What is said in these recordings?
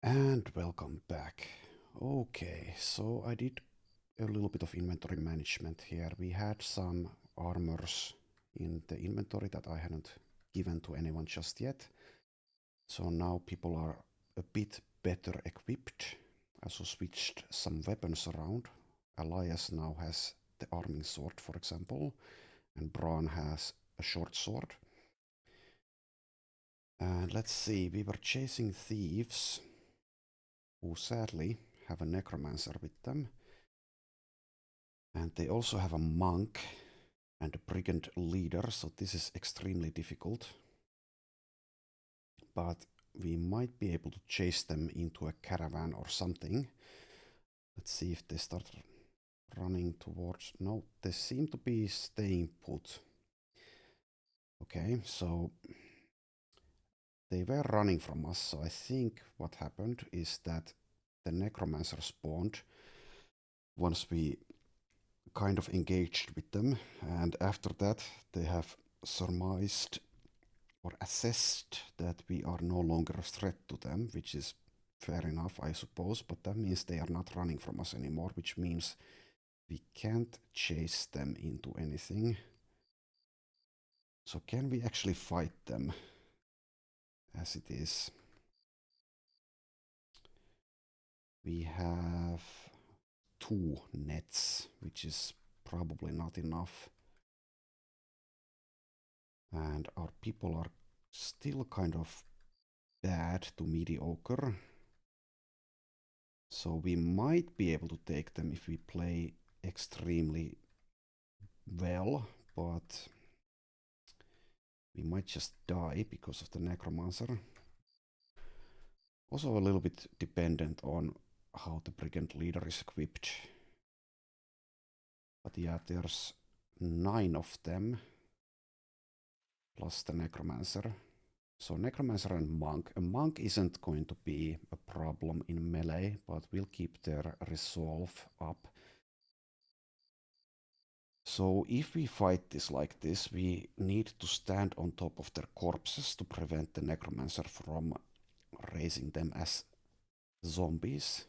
And welcome back. Okay, so I did a little bit of inventory management here. We had some armors in the inventory that I hadn't given to anyone just yet. So now people are a bit better equipped. I also switched some weapons around. Elias now has the arming sword, for example, and Bran has a short sword. And let's see, we were chasing thieves who sadly have a necromancer with them. And they also have a monk and a brigand leader, so this is extremely difficult. But we might be able to chase them into a caravan or something. Let's see if they start running towards... No, they seem to be staying put. Okay, so they were running from us, so I think what happened is that the necromancer spawned once we kind of engaged with them, and after that they have surmised or assessed that we are no longer a threat to them, which is fair enough, I suppose, but that means they are not running from us anymore, which means we can't chase them into anything. So can we actually fight them as it is? We have 2 nets, which is probably not enough. And our people are still kind of bad to mediocre. So we might be able to take them if we play extremely well, but we might just die because of the Necromancer. Also a little bit dependent on how the Brigand leader is equipped. But yeah, there's 9 of them, plus the Necromancer. So Necromancer and Monk. A Monk isn't going to be a problem in melee, but we'll keep their resolve up. So if we fight this like this, we need to stand on top of their corpses to prevent the Necromancer from raising them as zombies.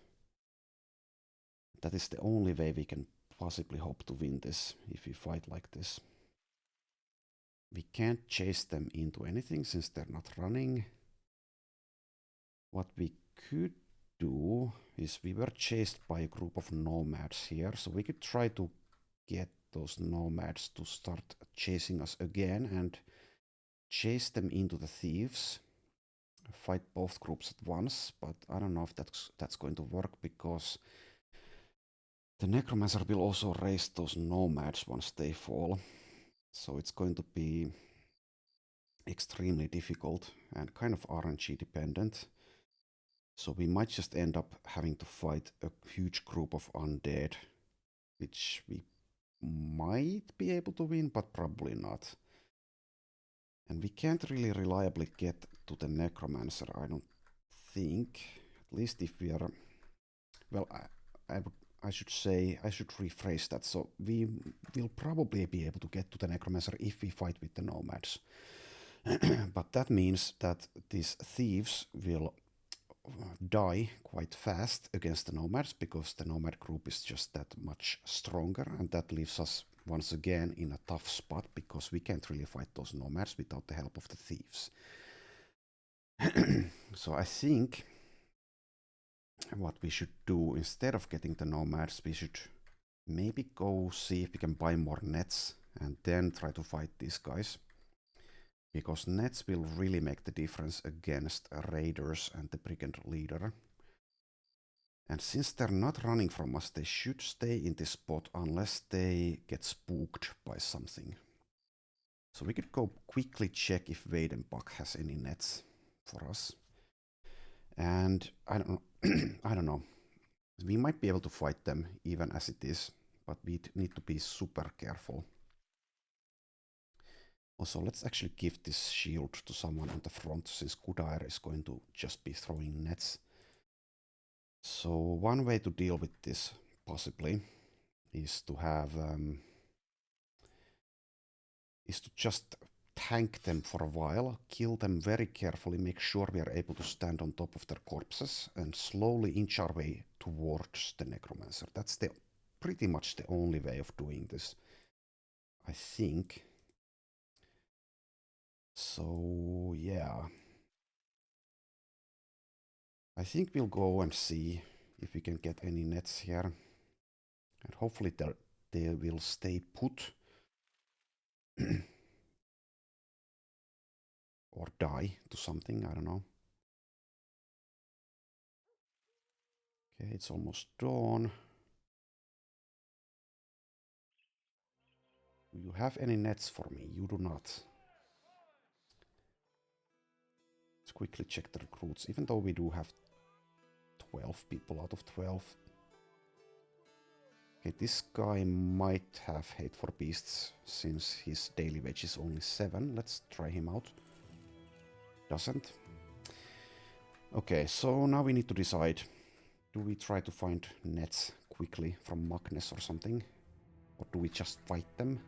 That is the only way we can possibly hope to win this if we fight like this. We can't chase them into anything since they're not running. What we could do is we were chased by a group of nomads here, so we could try to get those nomads to start chasing us again and chase them into the thieves, fight both groups at once, but I don't know if that's going to work because the Necromancer will also raise those nomads once they fall, so it's going to be extremely difficult and kind of RNG dependent. So we might just end up having to fight a huge group of undead, which we might be able to win, but probably not. And we can't really reliably get to the Necromancer, I don't think. At least if we are... Well, I should say, I should rephrase that. So we will probably be able to get to the Necromancer if we fight with the Nomads. But that means that these thieves will die quite fast against the Nomads because the Nomad group is just that much stronger, and that leaves us once again in a tough spot because we can't really fight those Nomads without the help of the thieves. So I think what we should do instead of getting the Nomads, we should maybe go see if we can buy more nets and then try to fight these guys. Because nets will really make the difference against raiders and the brigand leader. And since they're not running from us, they should stay in this spot unless they get spooked by something. So we could go quickly check if Weidenbach has any nets for us. And I don't know, I don't know. We might be able to fight them even as it is, but we need to be super careful. Also, let's actually give this shield to someone on the front, since Kudair is going to just be throwing nets. So one way to deal with this, possibly, is to have... is to just tank them for a while, kill them very carefully, make sure we are able to stand on top of their corpses, and slowly inch our way towards the Necromancer. That's pretty much the only way of doing this, I think. So, yeah. I think we'll go and see if we can get any nets here. And hopefully they will stay put. Or die to something, I don't know. Okay, it's almost dawn. Do you have any nets for me? You do not. Let's quickly check the recruits, even though we do have 12 people out of 12. Okay, this guy might have hate for beasts, since his daily wage is only 7. Let's try him out. Doesn't. Okay, so now we need to decide. Do we try to find nets quickly from Magnus or something? Or do we just fight them?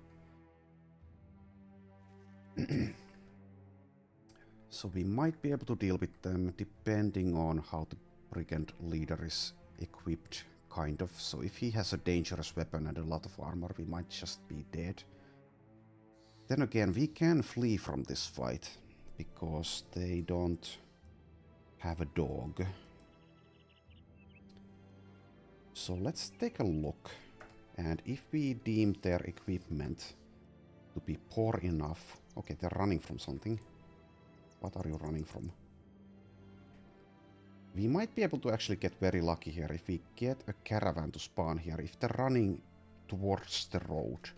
So we might be able to deal with them depending on how the brigand leader is equipped, kind of. So if he has a dangerous weapon and a lot of armor, we might just be dead. Then again, we can flee from this fight, because they don't have a dog. So let's take a look. And if we deem their equipment to be poor enough... Okay, they're running from something. What are you running from? We might be able to actually get very lucky here if we get a caravan to spawn here, if they're running towards the road.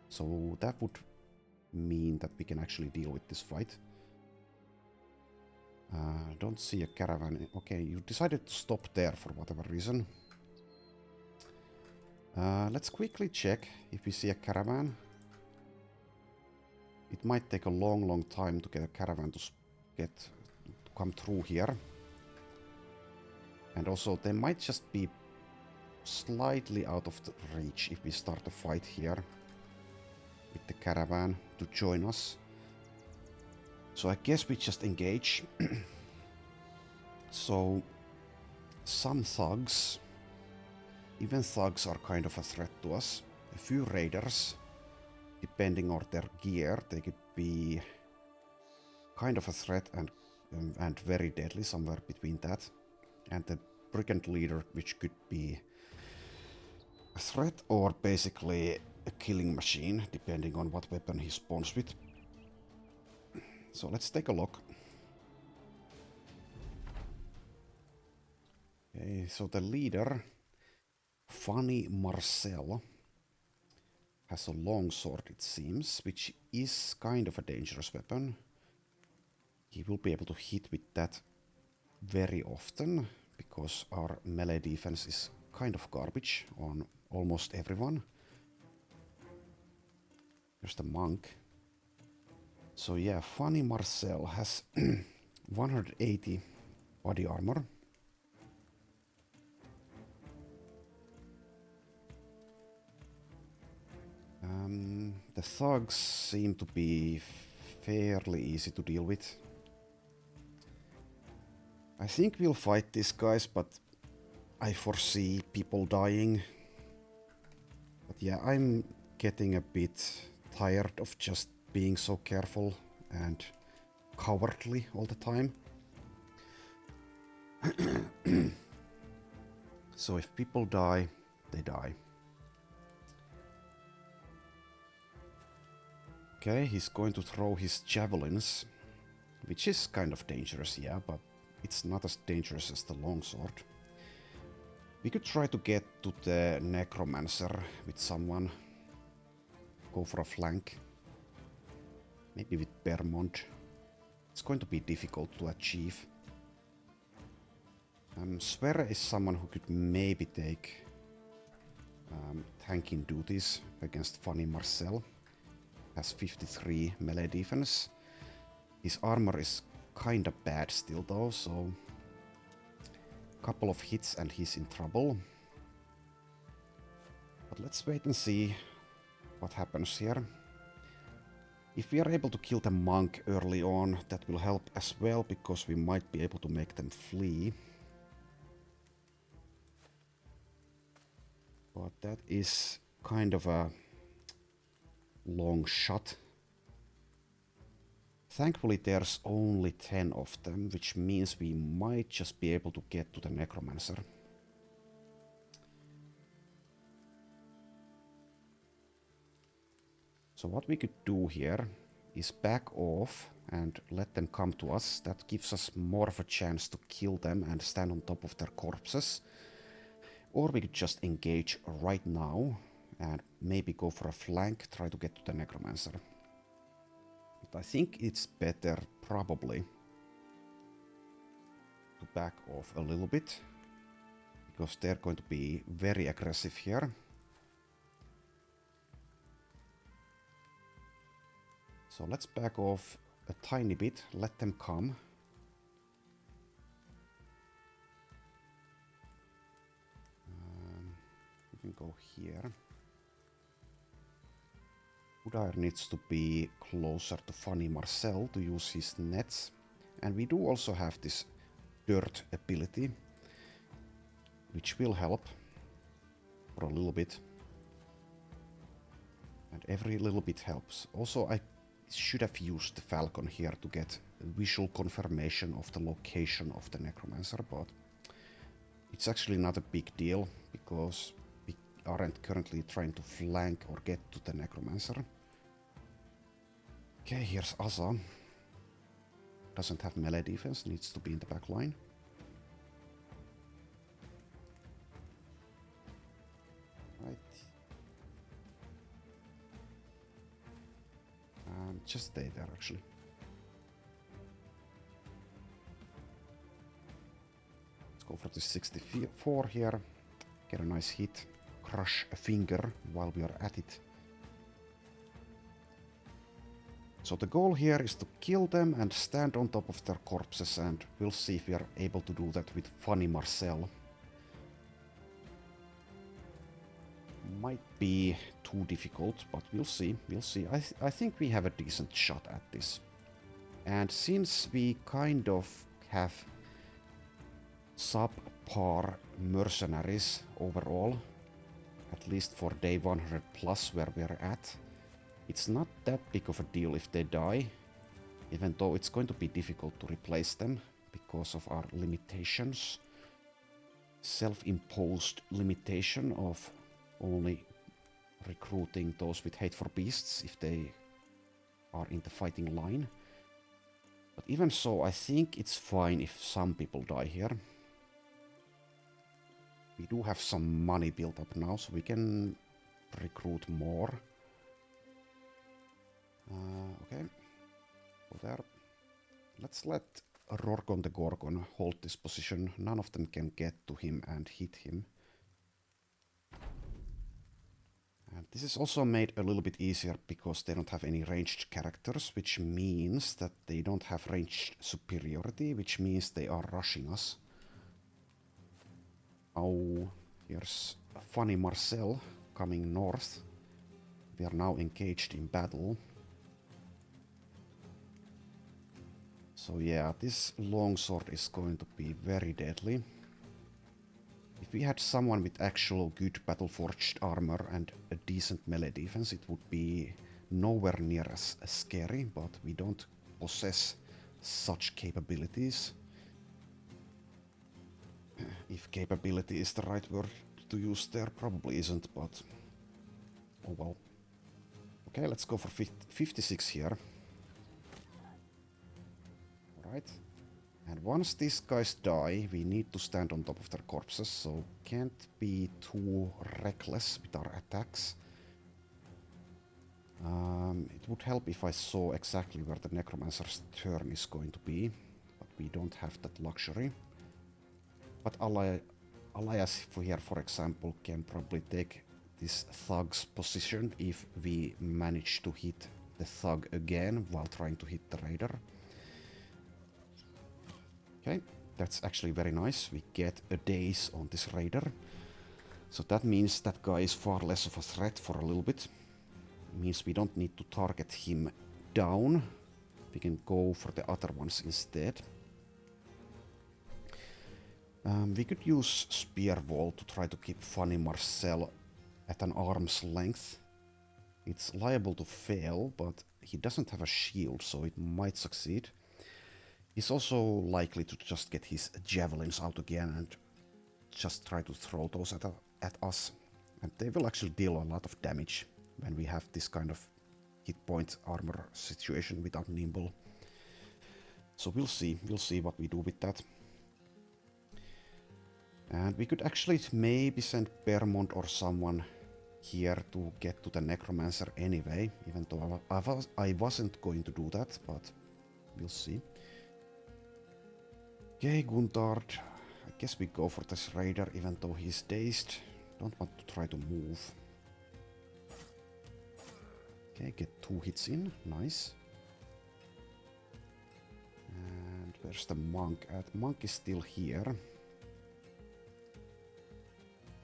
So that would mean that we can actually deal with this fight. Don't see a caravan. Okay, you decided to stop there for whatever reason. Let's quickly check if we see a caravan. It might take a long time to get a caravan to come through here. And also, they might just be slightly out of the reach if we start a fight here with the caravan to join us. So I guess we just engage. So, some thugs, even thugs are kind of a threat to us. A few raiders, depending on their gear, they could be kind of a threat and very deadly, somewhere between that. And the brigand leader, which could be a threat or basically a killing machine, depending on what weapon he spawns with. So let's take a look. Okay, so the leader, Funny Marcel, has a long sword, it seems, which is kind of a dangerous weapon. He will be able to hit with that very often, because our melee defense is kind of garbage on almost everyone. There's the monk. So yeah, Funny Marcel has 180 body armor. The thugs seem to be fairly easy to deal with. I think we'll fight these guys, but I foresee people dying. But yeah, I'm getting a bit tired of just being so careful and cowardly all the time. So if people die, they die. Okay, he's going to throw his javelins, which is kind of dangerous, yeah, but it's not as dangerous as the longsword. We could try to get to the Necromancer with someone. Go for a flank. Maybe with Bermond. It's going to be difficult to achieve. Sverre is someone who could maybe take tanking duties against Funny Marcel. Has 53 melee defense. His armor is kinda bad still though, so couple of hits and he's in trouble. But let's wait and see what happens here. If we are able to kill the monk early on, that will help as well, because we might be able to make them flee. But that is kind of a long shot. Thankfully there's only 10 of them, which means we might just be able to get to the Necromancer. So what we could do here is back off and let them come to us. That gives us more of a chance to kill them and stand on top of their corpses. Or we could just engage right now and maybe go for a flank, try to get to the Necromancer. But I think it's better, probably, to back off a little bit, because they're going to be very aggressive here. So let's back off a tiny bit, let them come. We can go here. Udair needs to be closer to Funny Marcel to use his nets. And we do also have this dirt ability, which will help for a little bit. And every little bit helps. Also, I should have used the Falcon here to get visual confirmation of the location of the Necromancer, but it's actually not a big deal, because we aren't currently trying to flank or get to the Necromancer. Okay, here's Asa. Doesn't have melee defense, needs to be in the back line. Right. Just stay there, actually. Let's go for the 64 here. Get a nice hit. Crush a finger while we are at it. So the goal here is to kill them and stand on top of their corpses, and we'll see if we are able to do that with Funny Marcel. Might be too difficult, but we'll see, we'll see. I think we have a decent shot at this. And since we kind of have subpar mercenaries overall, at least for day 100 plus where we're at, it's not that big of a deal if they die, even though it's going to be difficult to replace them because of our limitations. Self-imposed limitation of only recruiting those with hate for beasts if they are in the fighting line. But even so, I think it's fine if some people die here. We do have some money built up now, so we can recruit more. Okay, go there. Let's let Rorgon the Gorgon hold this position. None of them can get to him and hit him. And this is also made a little bit easier because they don't have any ranged characters, which means that they don't have ranged superiority, which means they are rushing us. Oh, here's Funny Marcel coming north. We are now engaged in battle. So yeah, this longsword is going to be very deadly. If we had someone with actual good battle-forged armor and a decent melee defense, it would be nowhere near as scary, but we don't possess such capabilities. If capability is the right word to use there, probably isn't, but oh well. Okay, let's go for 56 here. Alright. And once these guys die, we need to stand on top of their corpses, so can't be too reckless with our attacks. It would help if I saw exactly where the Necromancer's turn is going to be, but we don't have that luxury. But Elias here, for example, can probably take this thug's position if we manage to hit the thug again while trying to hit the raider. Okay, that's actually very nice. We get a daze on this raider. So that means that guy is far less of a threat for a little bit. It means we don't need to target him down. We can go for the other ones instead. We could use Spear Wall to try to keep Funny Marcel at an arm's length. It's liable to fail, but he doesn't have a shield, so it might succeed. He's also likely to just get his javelins out again and just try to throw those at us. And they will actually deal a lot of damage when we have this kind of hit point armor situation without Nimble. So we'll see what we do with that. And we could actually maybe send Bermond or someone here to get to the Necromancer anyway, even though I wasn't going to do that, but we'll see. Okay, Guntard. I guess we go for this raider even though he's dazed. Don't want to try to move. Okay, get 2 hits in. Nice. And where's the monk at? Monk is still here.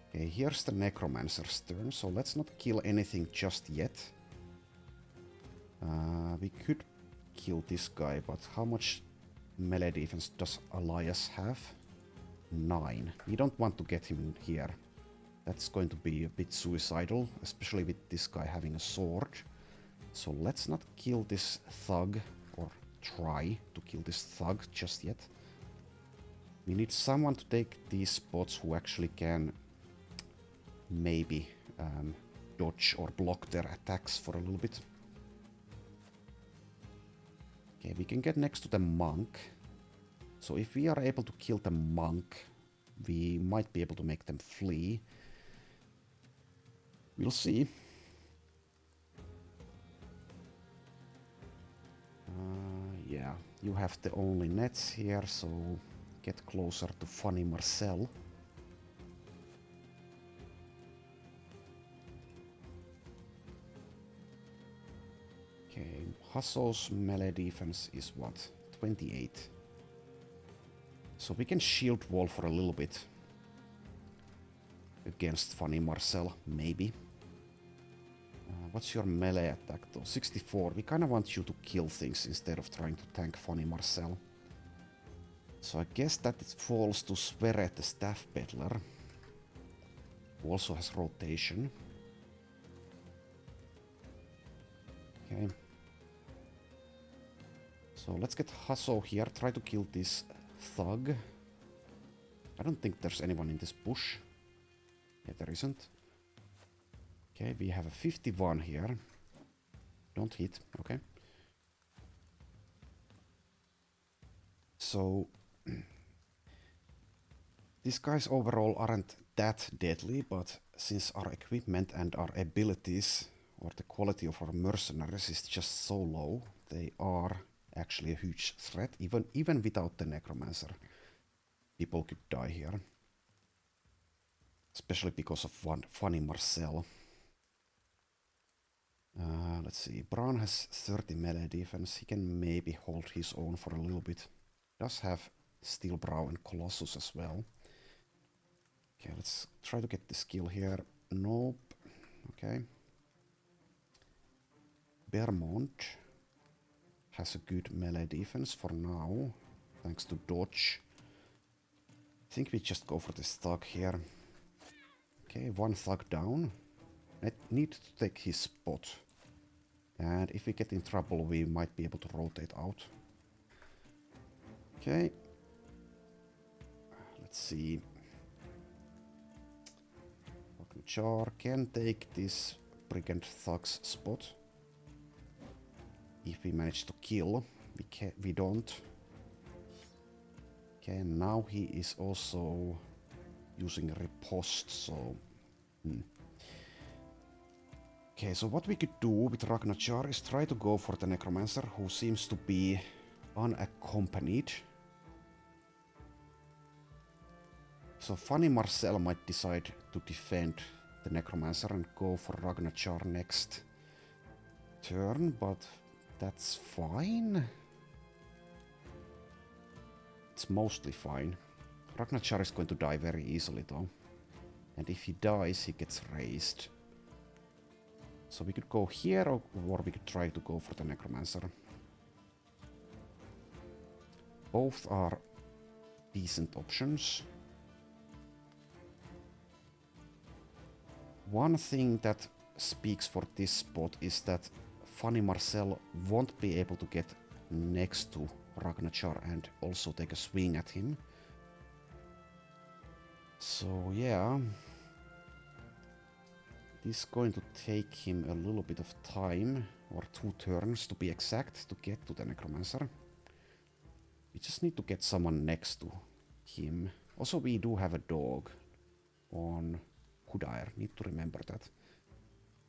Okay, here's the Necromancer's turn, so let's not kill anything just yet. We could kill this guy, but how much melee defense does Elias have? 9. We don't want to get him in here. That's going to be a bit suicidal, especially with this guy having a sword. So let's not kill this thug, or try to kill this thug just yet. We need someone to take these spots who actually can maybe dodge or block their attacks for a little bit. Okay, we can get next to the monk. So if we are able to kill the monk, we might be able to make them flee. We'll see. Yeah, you have the only nets here, so get closer to Funny Marcel. Okay, Hasso's melee defense is what? 28. So we can shield wall for a little bit. Against Funny Marcel, maybe. What's your melee attack though? 64. We kind of want you to kill things instead of trying to tank Funny Marcel. So I guess that it falls to Sverre the Staff Peddler. Who also has rotation. Okay. So let's get Hasso here. Try to kill this thug. I don't think there's anyone in this bush. Yeah, there isn't. Okay, we have a 51 here. Don't hit, okay. So these guys overall aren't that deadly, but since our equipment and our abilities or the quality of our mercenaries is just so low, they are actually a huge threat, even without the Necromancer. People could die here. Especially because of one Funny Marcel. Let's see, Bran has 30 melee defense. He can maybe hold his own for a little bit. Does have Steelbrow and Colossus as well. Okay, let's try to get the skill here. Nope. Okay. Bermond has a good melee defense for now, thanks to dodge. I think we just go for this thug here. Okay, 1 thug down. I need to take his spot. And if we get in trouble, we might be able to rotate out. Okay. Let's see. Char can take this brigand thug's spot. If we manage to kill, we don't. Okay, now he is also using riposte, so... Okay, so what we could do with Ragnachar is try to go for the Necromancer, who seems to be unaccompanied. So Funny Marcel might decide to defend the Necromancer and go for Ragnachar next turn, but that's fine. It's mostly fine. Ragnachar is going to die very easily though. And if he dies, he gets raised. So we could go here, or we could try to go for the Necromancer. Both are decent options. One thing that speaks for this spot is that Funny Marcel won't be able to get next to Ragnachar and also take a swing at him. So yeah, this is going to take him a little bit of time, or 2 turns to be exact, to get to the Necromancer. We just need to get someone next to him. Also, we do have a dog on Kudair. Need to remember that.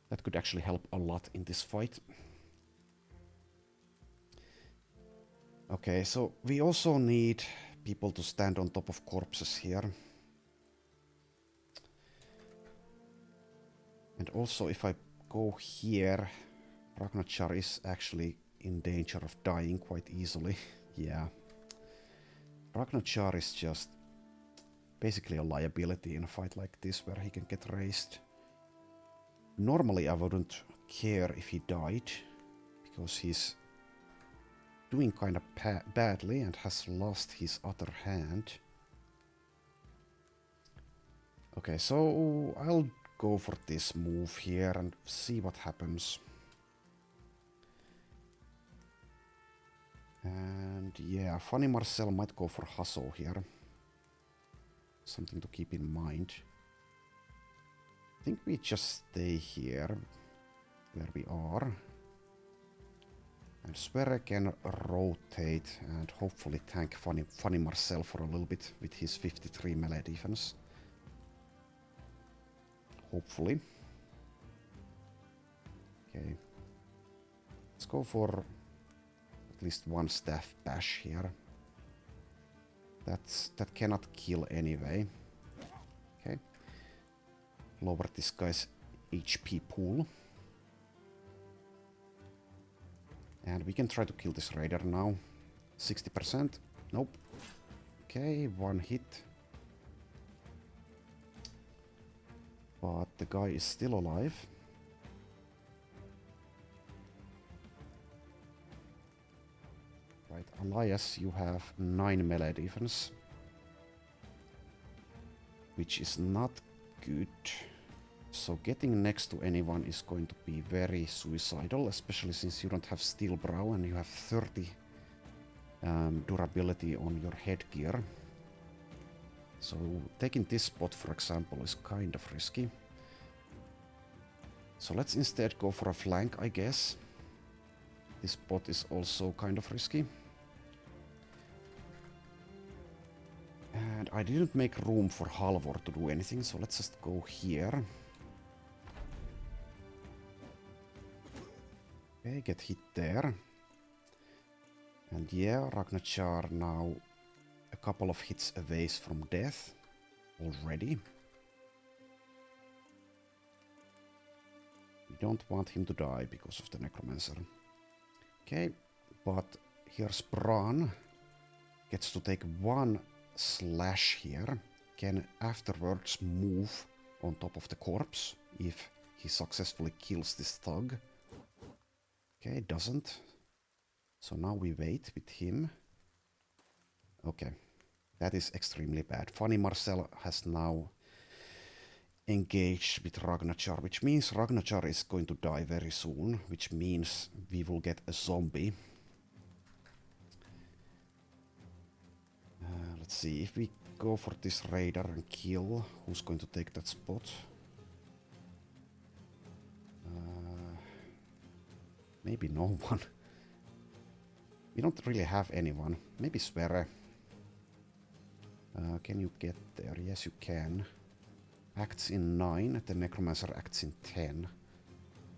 That could actually help a lot in this fight. Okay, so we also need people to stand on top of corpses here. And also, if I go here, Ragnachar is actually in danger of dying quite easily. Yeah. Ragnachar is just basically a liability in a fight like this where he can get raised. Normally I wouldn't care if he died, because he's doing kind of badly and has lost his other hand. Okay, so I'll go for this move here and see what happens. And yeah, Funny Marcel might go for Hustle here. Something to keep in mind. I think we just stay here where we are. And Sverre can rotate and hopefully tank Funny Marcel for a little bit with his 53 melee defense. Hopefully. Okay. Let's go for at least one staff bash here. That cannot kill anyway. Okay. Lower this guy's HP pool. And we can try to kill this raider now. 60%. Nope. Okay, one hit. But the guy is still alive. Right, Elias, you have 9 melee defense. Which is not good. So getting next to anyone is going to be very suicidal, especially since you don't have Steel Brow and you have 30 durability on your headgear. So taking this spot, for example, is kind of risky. So let's instead go for a flank, I guess. This spot is also kind of risky. And I didn't make room for Halvor to do anything, so let's just go here. Okay, get hit there. And yeah, Ragnachar now a couple of hits away from death already. We don't want him to die because of the Necromancer. Okay, but here's Bran. Gets to take one slash here. Can afterwards move on top of the corpse if he successfully kills this thug. Okay, doesn't. So now we wait with him. Okay, that is extremely bad. Funny Marcel has now engaged with Ragnachar, which means Ragnachar is going to die very soon, which means we will get a zombie. Let's see, if we go for this raider and kill, who's going to take that spot? Maybe no one. We don't really have anyone. Maybe Sverre. Can you get there? Yes, you can. Acts in 9, the Necromancer acts in 10.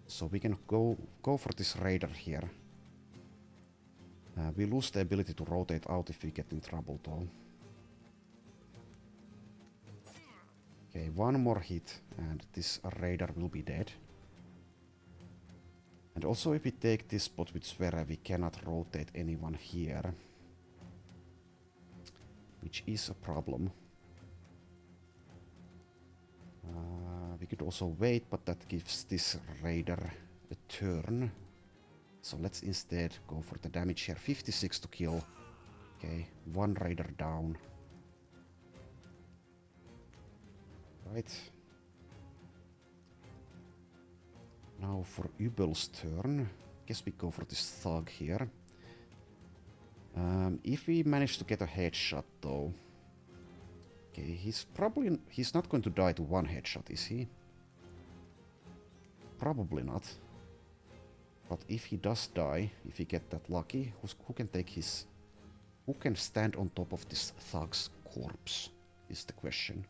So we can go for this raider here. We lose the ability to rotate out if we get in trouble though. Okay, one more hit and this raider will be dead. And also if we take this spot with Sverre, we cannot rotate anyone here. Which is a problem. We could also wait, but that gives this raider a turn. So let's instead go for the damage here. 56 to kill. Okay, one raider down. Right. Now for Ubel's turn. Guess we go for this thug here. If we manage to get a headshot though. Okay, he's not going to die to one headshot, is he? Probably not. But if he does die, if he get that lucky, who can stand on top of this thug's corpse is the question.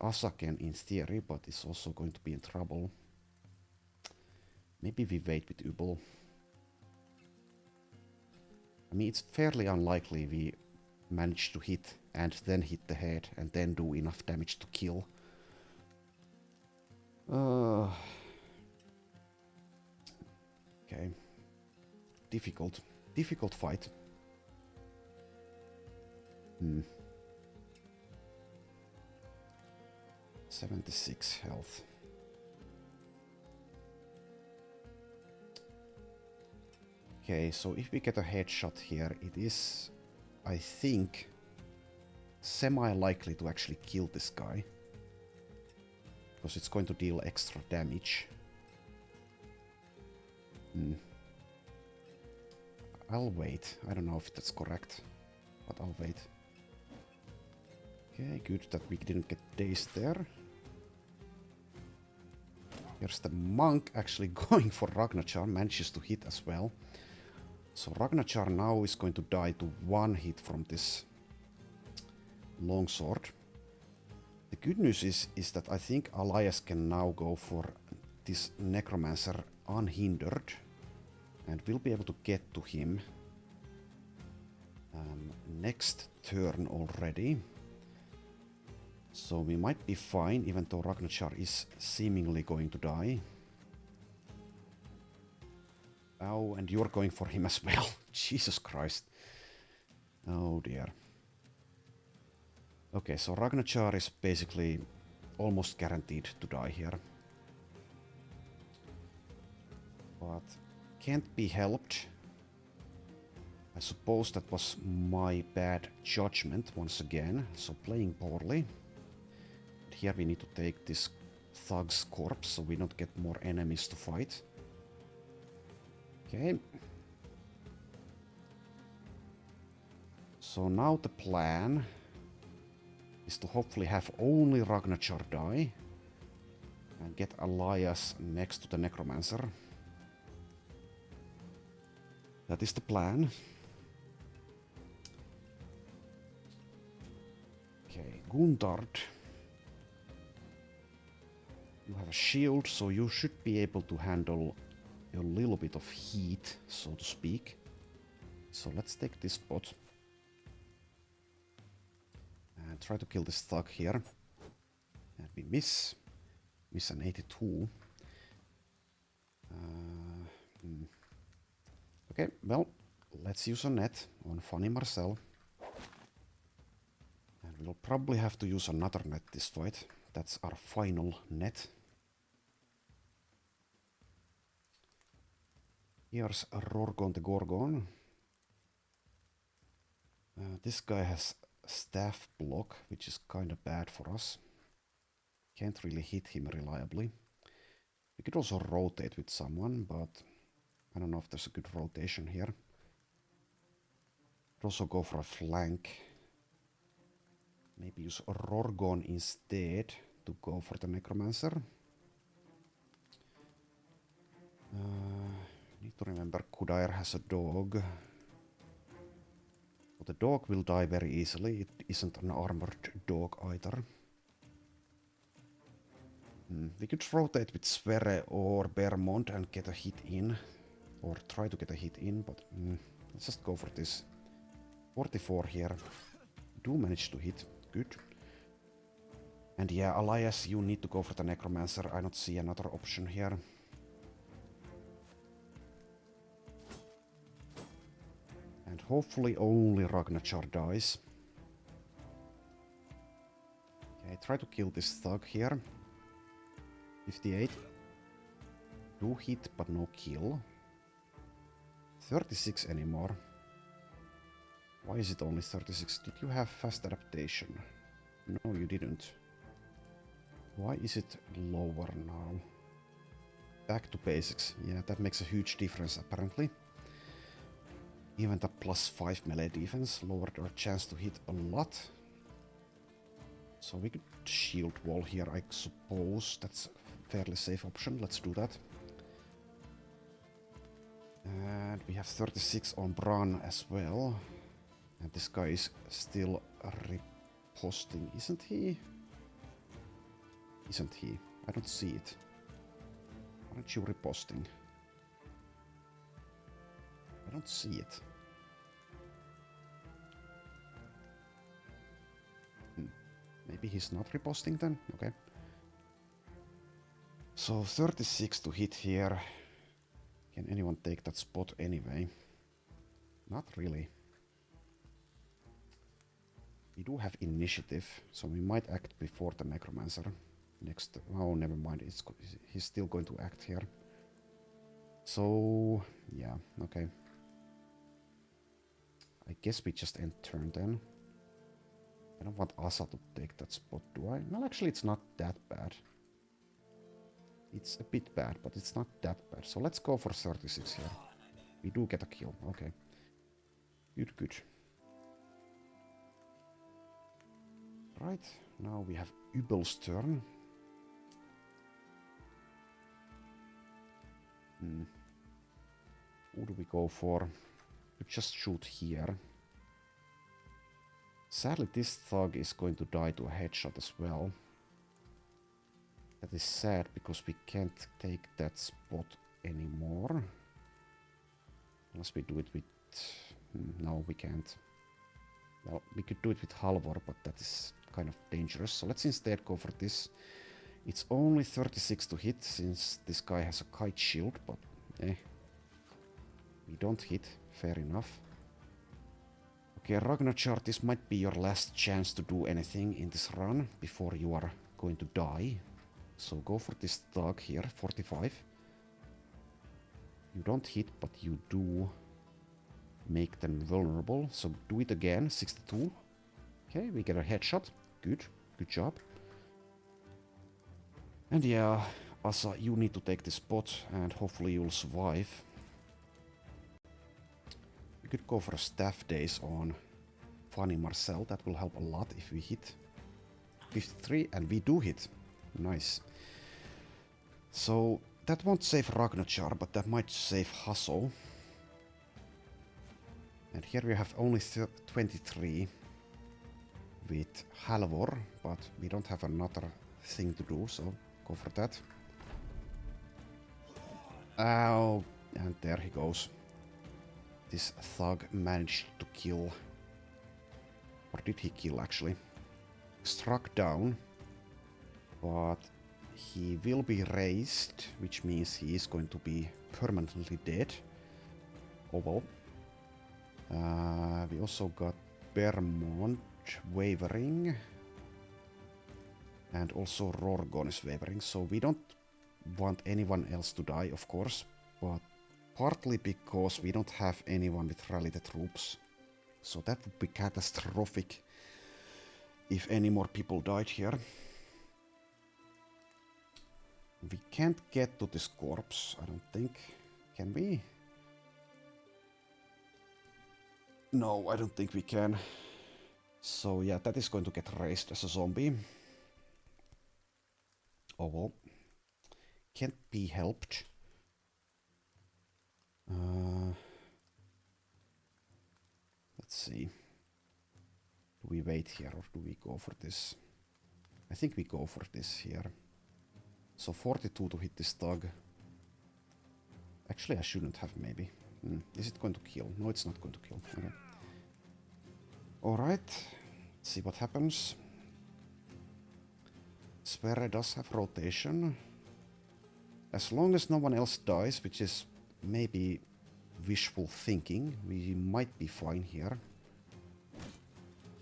Asa can in theory, but is also going to be in trouble. Maybe we wait with Ubel. I mean, it's fairly unlikely we manage to hit and then hit the head and then do enough damage to kill. Okay. Difficult fight. 76 health. Okay, so if we get a headshot here, it is, I think, semi-likely to actually kill this guy. Because it's going to deal extra damage. I'll wait. I don't know if that's correct, but I'll wait. Okay, good that we didn't get dazed there. Here's the monk actually going for Ragnachar, manages to hit as well. So Ragnachar now is going to die to one hit from this longsword. The good news is that I think Elias can now go for this Necromancer unhindered. And we'll be able to get to him next turn already. So we might be fine, even though Ragnachar is seemingly going to die. Oh, and you're going for him as well. Jesus Christ. Oh dear. Okay, so Ragnachar is basically almost guaranteed to die here. But can't be helped. I suppose that was my bad judgment once again, so playing poorly. Here we need to take this thug's corpse so we don't get more enemies to fight. Okay. So now the plan is to hopefully have only Ragnachar die and get Elias next to the Necromancer. That is the plan. Okay, Gundard. You have a shield, so you should be able to handle a little bit of heat, so to speak. So let's take this spot. And try to kill this thug here. And we miss. Miss an 82. Okay, well, let's use a net on Funny Marcel. And we'll probably have to use another net this fight. That's our final net. Here's Rorgon the Gorgon. This guy has staff block, which is kind of bad for us. Can't really hit him reliably. We could also rotate with someone, but I don't know if there's a good rotation here. Could also go for a flank. Maybe use Rorgon instead to go for the Necromancer. Need to remember Kudair has a dog. But the dog will die very easily. It isn't an armored dog either. We could rotate with Sverre or Bermond and get a hit in. Or try to get a hit in, but let's just go for this. 44 here. Do manage to hit. Good. And yeah, Elias, you need to go for the Necromancer. I don't see another option here. And hopefully only Ragnachar dies. Okay, try to kill this thug here. 58. 2 hit, but no kill. 36 anymore. Why is it only 36? Did you have fast adaptation? No, you didn't. Why is it lower now? Back to basics. Yeah, that makes a huge difference apparently. Even the +5 melee defense lowered our chance to hit a lot. So we could shield wall here, I suppose. That's a fairly safe option. Let's do that. And we have 36 on Bran as well. And this guy is still riposting, isn't he? Isn't he? I don't see it. Aren't you riposting? I don't see it. Maybe he's not riposting then? Okay. So 36 to hit here. Can anyone take that spot anyway? Not really. We do have initiative, so we might act before the Necromancer. Next. Oh, never mind. He's still going to act here. So, yeah, okay. I guess we just end turn then. I don't want Asa to take that spot, do I? Well, actually, it's not that bad. It's a bit bad, but it's not that bad. So let's go for 36 here. We do get a kill. Okay. Good, good. Right, now we have Ubel's turn. Who do we go for? We just shoot here. Sadly, this thug is going to die to a headshot as well. That is sad, because we can't take that spot anymore. Unless we do it with... No, we can't. Well, we could do it with Halvor, but that is kind of dangerous. So let's instead go for this. It's only 36 to hit, since this guy has a kite shield, but eh. We don't hit, fair enough. Okay, Ragnarchar, this might be your last chance to do anything in this run before you are going to die. So go for this thug here, 45. You don't hit, but you do make them vulnerable. So do it again, 62. Okay, we get a headshot. Good, good job. And yeah, Asa, you need to take this spot, and hopefully you'll survive. We could go for a staff days on Fanny Marcel. That will help a lot if we hit. 53, and we do hit. Nice. So that won't save Ragnarchar, but that might save Hasso. And here we have only 23 with Halvor, but we don't have another thing to do, so go for that. Ow, and there he goes. This thug managed to kill. Or did he kill actually? Struck down. But he will be raised, which means he is going to be permanently dead. Oh well. We also got Bermont wavering. And also Rorgon is wavering. So we don't want anyone else to die, of course. But partly because we don't have anyone with rally the troops. So that would be catastrophic if any more people died here. We can't get to this corpse, I don't think. Can we? No, I don't think we can. So yeah, that is going to get raised as a zombie. Oh well. Can't be helped. Let's see. Do we wait here or do we go for this? I think we go for this here. So 42 to hit this thug. Actually, I shouldn't have, maybe. Is it going to kill? No, it's not going to kill. Okay. Alright. Let's see what happens. Sverre does have rotation. As long as no one else dies, which is maybe wishful thinking, we might be fine here.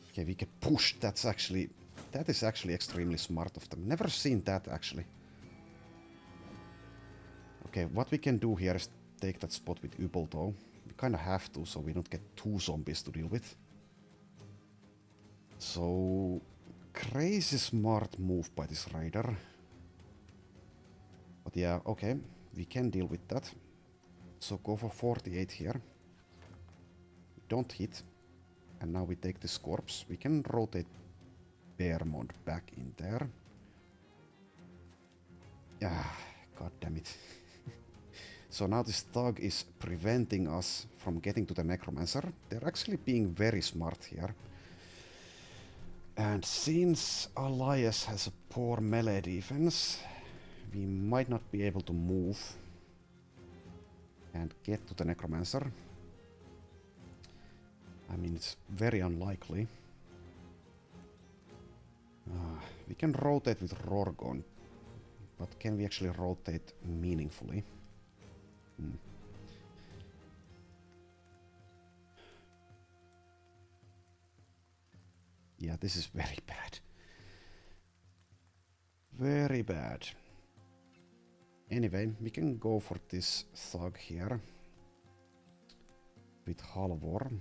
Okay, we can push. That is actually extremely smart of them. Never seen that, actually. Okay, what we can do here is take that spot with Ubel though. We kinda have to, so we don't get 2 zombies to deal with. So... crazy smart move by this raider. But yeah, okay, we can deal with that. So go for 48 here. Don't hit. And now we take this corpse. We can rotate Bearmond back in there. Ah, god damn it. So now this thug is preventing us from getting to the Necromancer. They're actually being very smart here. And since Elias has a poor melee defense, we might not be able to move and get to the Necromancer. I mean, it's very unlikely. We can rotate with Rorgon, but can we actually rotate meaningfully? Yeah, this is very bad. Very bad. Anyway, we can go for this thug here with Halvor.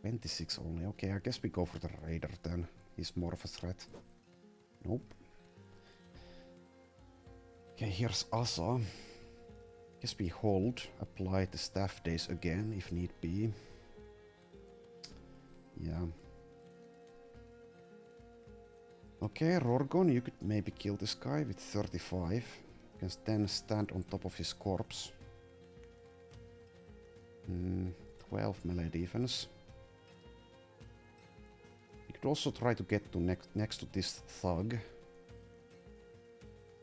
26 only. Okay, I guess we go for the raider then. He's more of a threat. Nope. Okay, here's Asa. Guess we hold. Apply the staff days again if need be. Yeah. Okay, Rorgon, you could maybe kill this guy with 35. You can then stand on top of his corpse. 12 melee defense. You could also try to get to next to this thug.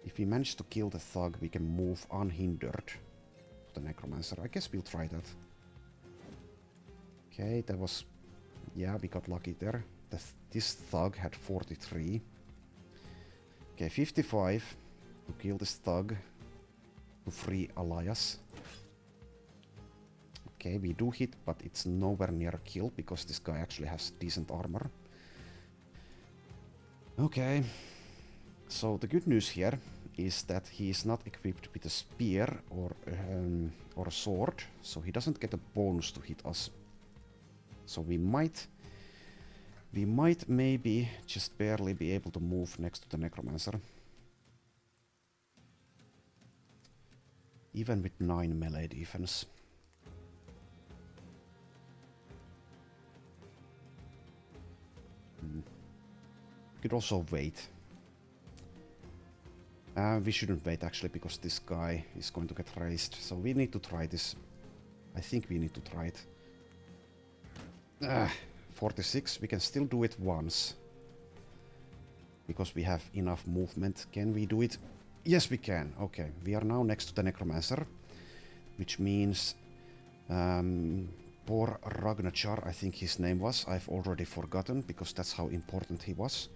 If we manage to kill the thug, we can move unhindered to the Necromancer. I guess we'll try that. Okay, that was... yeah, we got lucky there. This thug had 43. Okay, 55 to kill this thug to free Elias. Okay, we do hit, but it's nowhere near a kill because this guy actually has decent armor. Okay, so the good news here is that he is not equipped with a spear or a sword, so he doesn't get a bonus to hit us. So we might maybe just barely be able to move next to the Necromancer. Even with 9 melee defense. We could also wait. We shouldn't wait actually because this guy is going to get raised. So we need to try this. I think we need to try it. 46, we can still do it once. Because we have enough movement. Can we do it? Yes, we can. Okay, we are now next to the Necromancer. Which means... poor Ragnachar, I think his name was. I've already forgotten, because that's how important he was.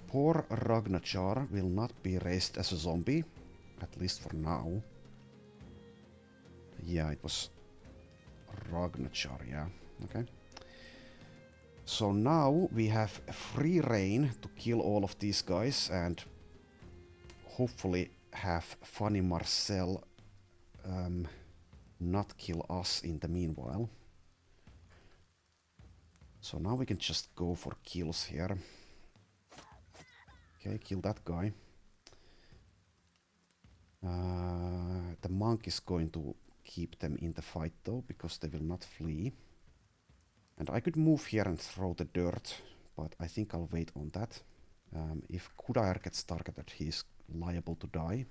Poor Ragnachar will not be raised as a zombie. At least for now. Yeah, it was... Ragnachar, yeah. Okay. So now we have free reign to kill all of these guys and hopefully have Funny Marcel not kill us in the meanwhile. So now we can just go for kills here. Okay, kill that guy. The monk is going to keep them in the fight though, because they will not flee. And I could move here and throw the dirt, but I think I'll wait on that. If Kudair gets targeted, he's liable to die.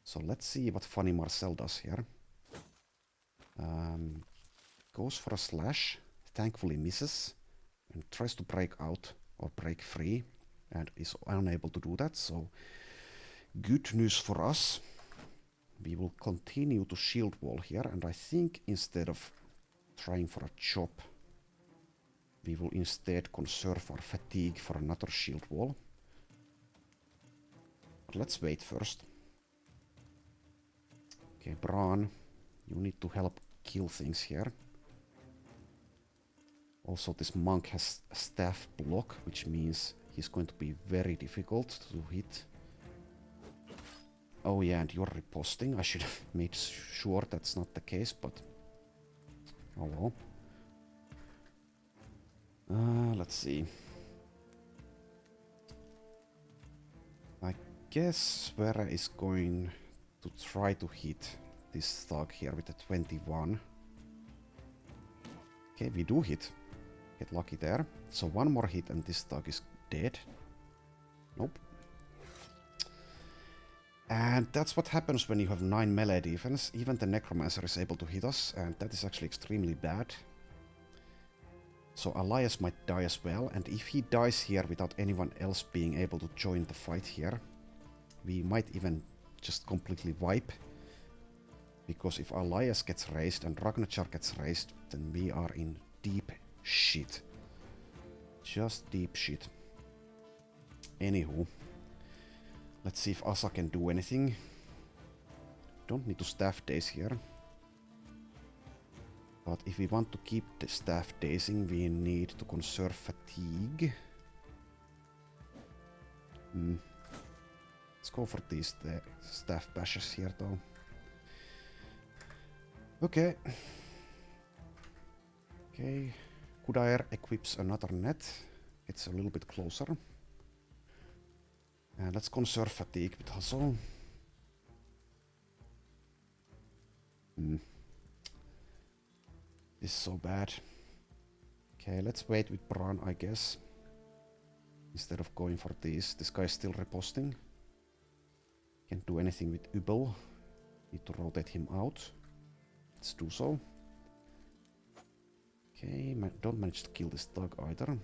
So let's see what Funny Marcel does here. Goes for a slash, thankfully misses, and tries to break out or break free, and is unable to do that, so good news for us. We will continue to shield wall here, and I think instead of trying for a chop, we will instead conserve our fatigue for another shield wall. But let's wait first. Okay, Bran, you need to help kill things here. Also, this monk has a staff block, which means he's going to be very difficult to hit. Oh yeah, and you're riposting. I should have made sure that's not the case, but... Oh well. Let's see. I guess Sverre is going to try to hit this thug here with a 21. Okay, we do hit. Get lucky there. So one more hit and this thug is dead. Nope. And that's what happens when you have 9 melee defense. Even the Necromancer is able to hit us, and that is actually extremely bad. So Elias might die as well, and if he dies here without anyone else being able to join the fight here, we might even just completely wipe. Because if Elias gets raised and Ragnachar gets raised, then we are in deep shit. Just deep shit. Anywho. Let's see if Asa can do anything. Don't need to staff daze here. But if we want to keep the staff dazing, we need to conserve fatigue. Let's go for these staff bashes here though. Okay. Okay. Kudair equips another net. Gets a little bit closer. And let's conserve fatigue with hustle. This is so bad. Okay, let's wait with Bran, I guess. Instead of going for this. This guy is still riposting. Can't do anything with Ubel. Need to rotate him out. Let's do so. Okay, don't manage to kill this thug either.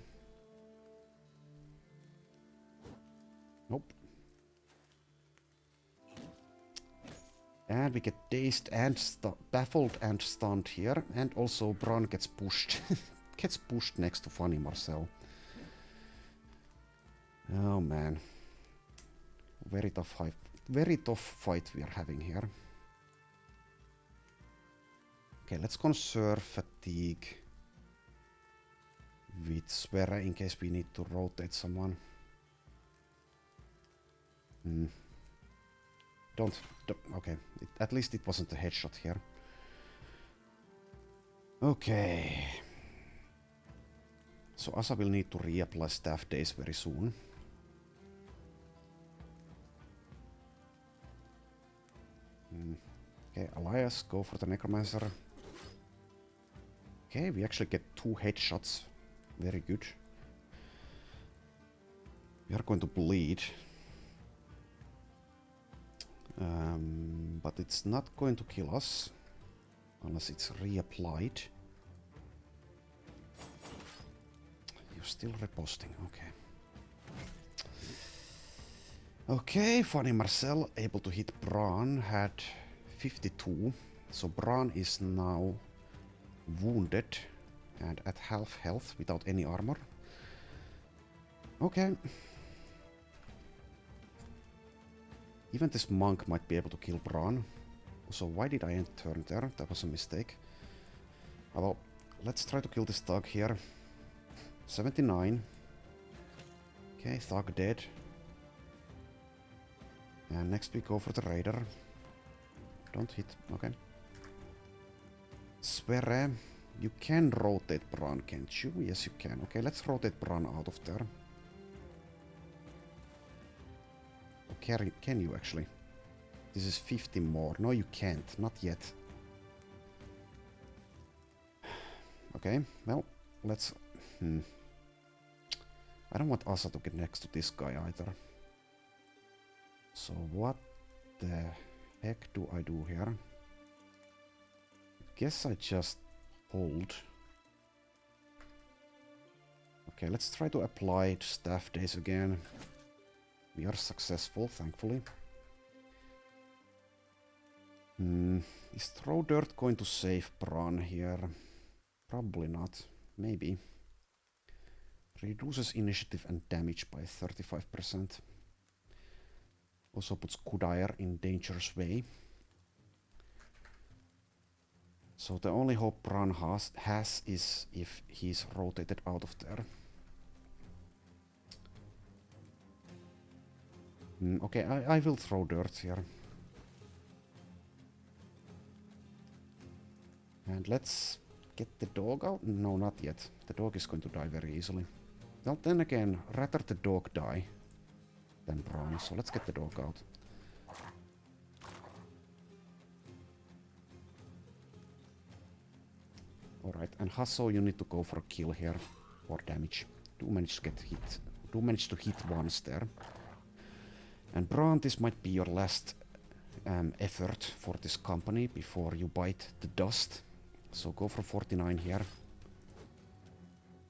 Nope. And we get dazed and baffled and stunned here. And also Bran gets pushed. Gets pushed next to Funny Marcel. Oh man. Very tough fight. Very tough fight we are having here. Okay, let's conserve fatigue with Sverre in case we need to rotate someone. Okay, at least it wasn't a headshot here. Okay. So Asa will need to reapply staff days very soon. Okay, Elias, go for the Necromancer. Okay, we actually get 2 headshots. Very good. We are going to bleed. But it's not going to kill us. Unless it's reapplied. You're still riposting, okay. Okay, Funny Marcel able to hit Bran, had 52. So Bran is now wounded and at half health without any armor. Okay. Even this monk might be able to kill Bran. So why did I end turn there? That was a mistake. Well, let's try to kill this thug here. 79. Okay, thug dead. And next we go for the raider. Don't hit, okay. Sverre, you can rotate Bran, can't you? Yes, you can. Okay, let's rotate Bran out of there. Okay, can you actually? This is 50 more. No, you can't. Not yet. Okay, well, let's... I don't want Asa to get next to this guy either. So what the heck do I do here? I guess I just hold. Okay, let's try to apply staff days again. We are successful, thankfully. Is throw dirt going to save Bran here? Probably not. Maybe. Reduces initiative and damage by 35%. Also puts Kudair in dangerous way. So the only hope Bran has is if he's rotated out of there. Okay, I will throw dirt here. And let's get the dog out. No, not yet. The dog is going to die very easily. Well, then again, rather the dog die than Bran, so let's get the dog out. Alright, and Hasso, you need to go for a kill here. Or damage. Do manage to get hit. Do manage to hit once there. And Bran, this might be your last effort for this company before you bite the dust. So go for 49 here.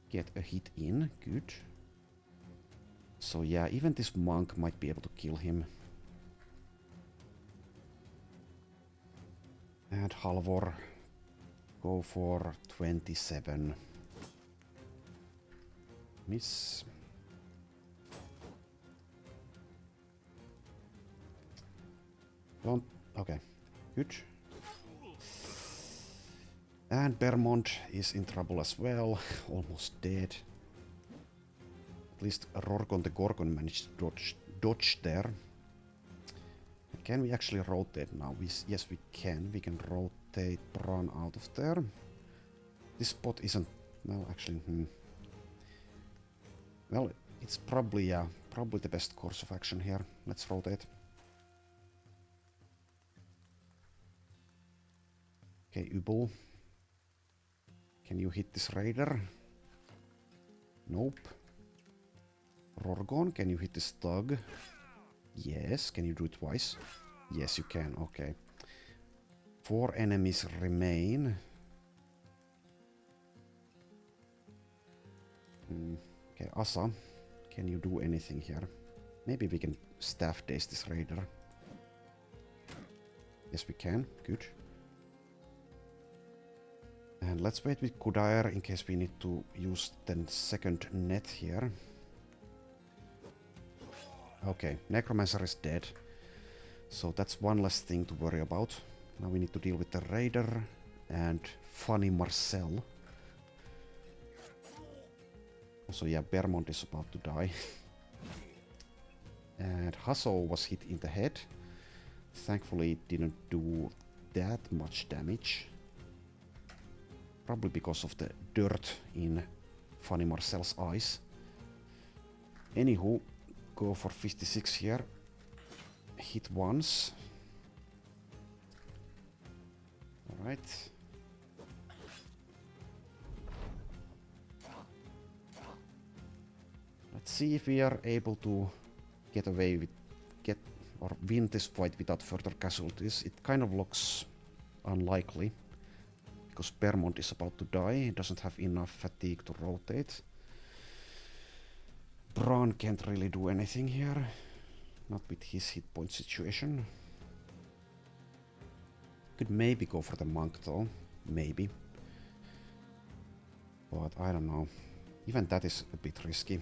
Get a hit in. Good. So yeah, even this monk might be able to kill him. And Halvor, go for 27. Miss. Don't. Okay. Good. And Bermond is in trouble as well. Almost dead. At least Rorgon the Gorgon managed to dodge there. Can we actually rotate now? Yes, we can. We can rotate Bran out of there. This spot isn't... Well, actually... Well, it's probably the best course of action here. Let's rotate. Okay, Ubel. Can you hit this raider? Nope. Rorgon, can you hit this thug? Yes. Can you do it twice? Yes, you can. Okay. 4 enemies remain. Okay, Asa, can you do anything here? Maybe we can staff daze this raider. Yes, we can. Good. And let's wait with Kudair in case we need to use the second net here. Okay, Necromancer is dead. So that's one less thing to worry about. Now we need to deal with the raider and funny Marcel. Also, yeah, Bermond is about to die. And Hasso was hit in the head. Thankfully, it didn't do that much damage. Probably because of the dirt in funny Marcel's eyes. Anywho, go for 56 here. Hit once. Alright. Let's see if we are able to get away with or win this fight without further casualties. It kind of looks unlikely because Bermond is about to die. He doesn't have enough fatigue to rotate. Bran can't really do anything here. Not with his hit point situation. Could maybe go for the monk though. Maybe. But I don't know. Even that is a bit risky.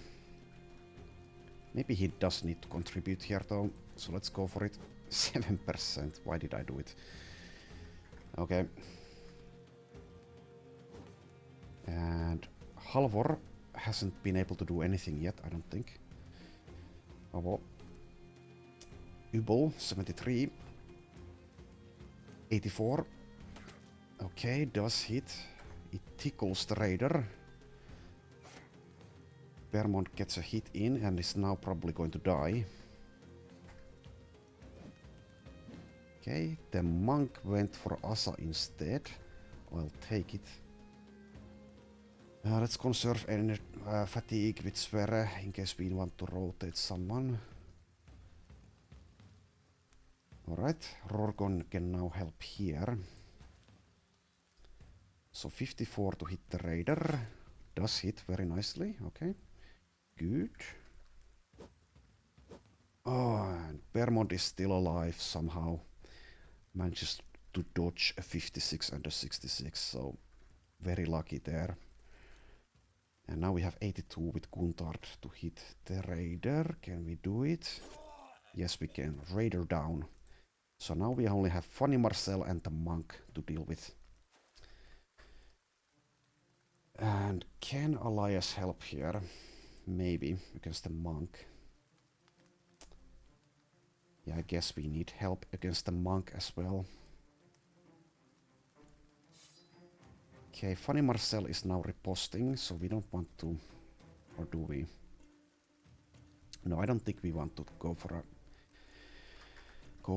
Maybe he does need to contribute here though. So let's go for it. 7%. Why did I do it? Okay. And Halvor hasn't been able to do anything yet, I don't think. Oh well. Ubel, 73. 84. Okay, does hit. It tickles the raider. Bermond gets a hit in and is now probably going to die. Okay, the monk went for Asa instead. I'll take it. Let's conserve fatigue with Sverre in case we want to rotate someone. Alright, Rorgon can now help here. So 54 to hit the raider. Does hit very nicely, okay. Good. Oh, and Bermond is still alive somehow. Manages to dodge a 56 and a 66, so very lucky there. And now we have 82 with Guntard to hit the raider. Can we do it? Yes, we can. Raider down. So now we only have Funny Marcel and the monk to deal with. And can Elias help here? Maybe, against the monk. Yeah, I guess we need help against the monk as well. Okay, Funny Marcel is now riposting, so we don't want to... Or do we? No, I don't think we want to go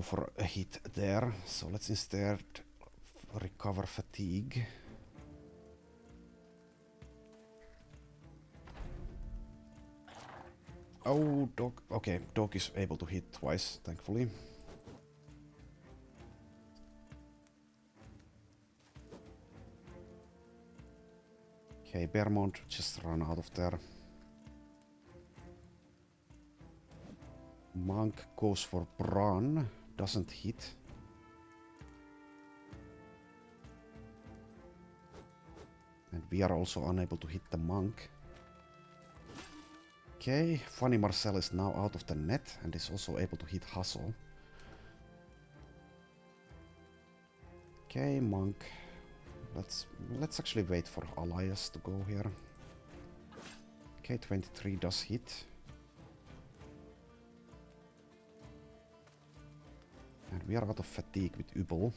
for a hit there. So let's instead recover fatigue. Oh, dog. Okay, dog is able to hit twice, thankfully. Okay, Bermond just ran out of there. Monk goes for Bran, doesn't hit. And we are also unable to hit the monk. Okay, Funny Marcel is now out of the net and is also able to hit Hustle. Okay, monk. Let's actually wait for Elias to go here. Okay, 23 does hit. And we are out of fatigue with Ubel.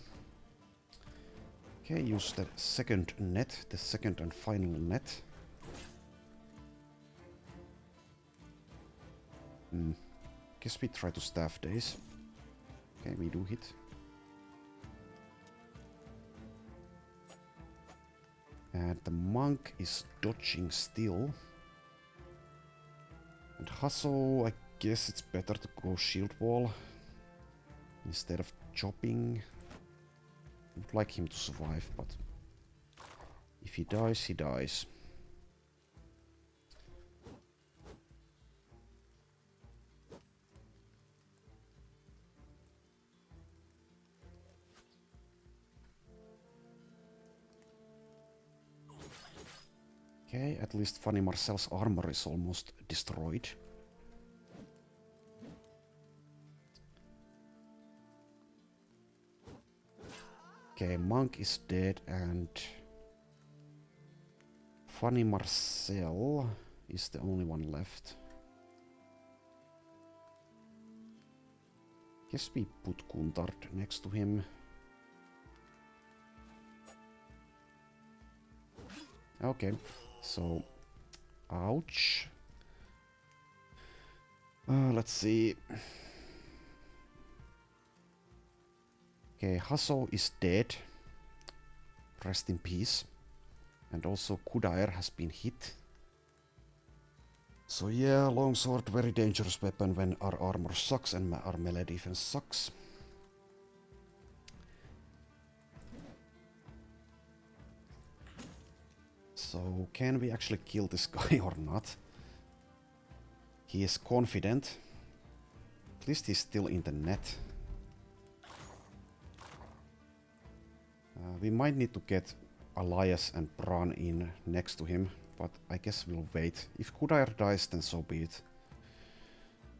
Okay, use the second net, the second and final net. Guess we try to staff days. Okay, we do hit. And the monk is dodging still. And Hustle, I guess it's better to go shield wall instead of chopping. I would like him to survive, but if he dies, he dies. Okay, at least Funny Marcel's armor is almost destroyed. Okay, monk is dead and Funny Marcel is the only one left. Guess we put Guntard next to him. Okay, so ouch. Let's see. Okay, Hustle is dead. Rest in peace. And also Kudair has been hit. So yeah, longsword, very dangerous weapon when our armor sucks and our melee defense sucks. So can we actually kill this guy or not? He is confident. At least he's still in the net. We might need to get Elias and Bran in next to him, but I guess we'll wait. If Kudair dies, then so be it.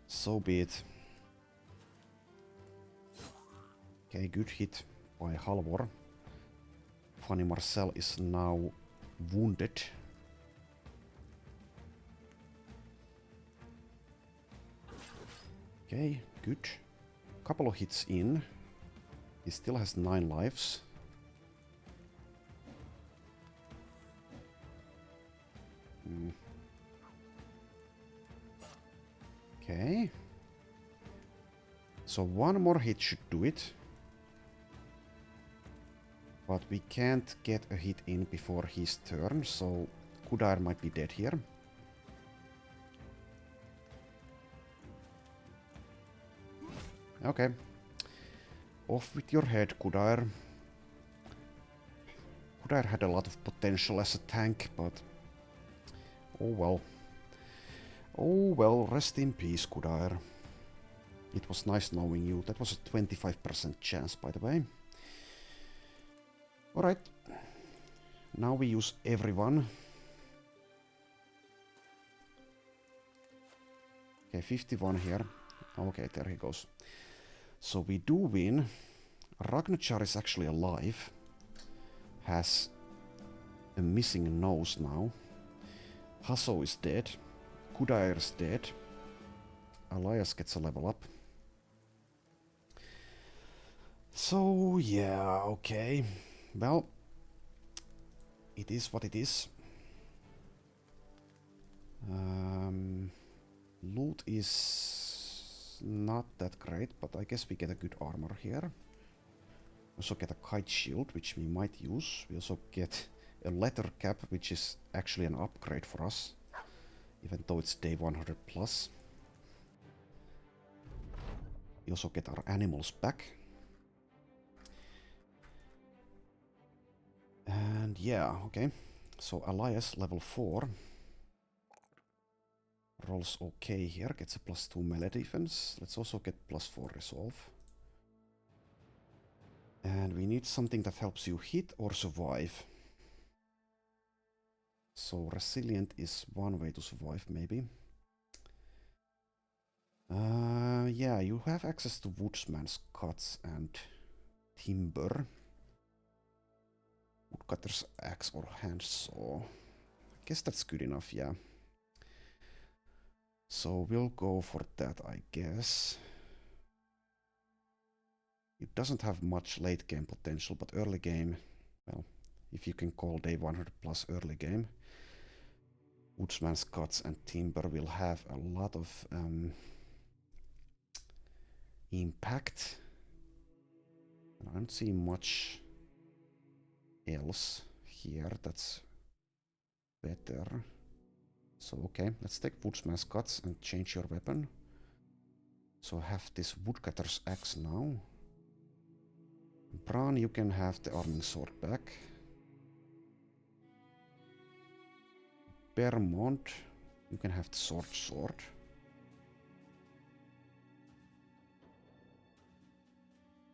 So be it. Okay, good hit by Halvor. Funny Marcel is now wounded. Okay, good. Couple of hits in. He still has 9 lives. Okay. So one more hit should do it. But we can't get a hit in before his turn, so Kudair might be dead here. Okay. Off with your head, Kudair. Kudair had a lot of potential as a tank, but... oh well. Oh well, rest in peace, Kudair. It was nice knowing you. That was a 25% chance, by the way. Alright. Now we use everyone. Okay, 51 here. Okay, there he goes. So we do win. Ragnachar is actually alive. Has a missing nose now. Hasso is dead. Kudair is dead. Elias gets a level up. So, yeah, okay. Well, it is what it is. Loot is not that great, but I guess we get a good armor here. Also get a kite shield, which we might use. We also get a leather cap, which is actually an upgrade for us, even though it's day 100 plus. We also get our animals back. And yeah, okay. So Elias level 4. Rolls okay here, gets a +2 melee defense. Let's also get +4 resolve. And we need something that helps you hit or survive. So resilient is one way to survive, maybe. Yeah, you have access to woodsman's cuts and timber. Woodcutter's axe or handsaw. I guess that's good enough, yeah. So we'll go for that, I guess. It doesn't have much late game potential, but early game, well, if you can call day 100 plus early game, woodsman's cuts and timber will have a lot of impact. And I don't see much else here that's better. So okay, let's take woodsman's cuts and change your weapon. So I have this woodcutter's axe now. Bran, you can have the arming sword back. Bermont, you can have the sword.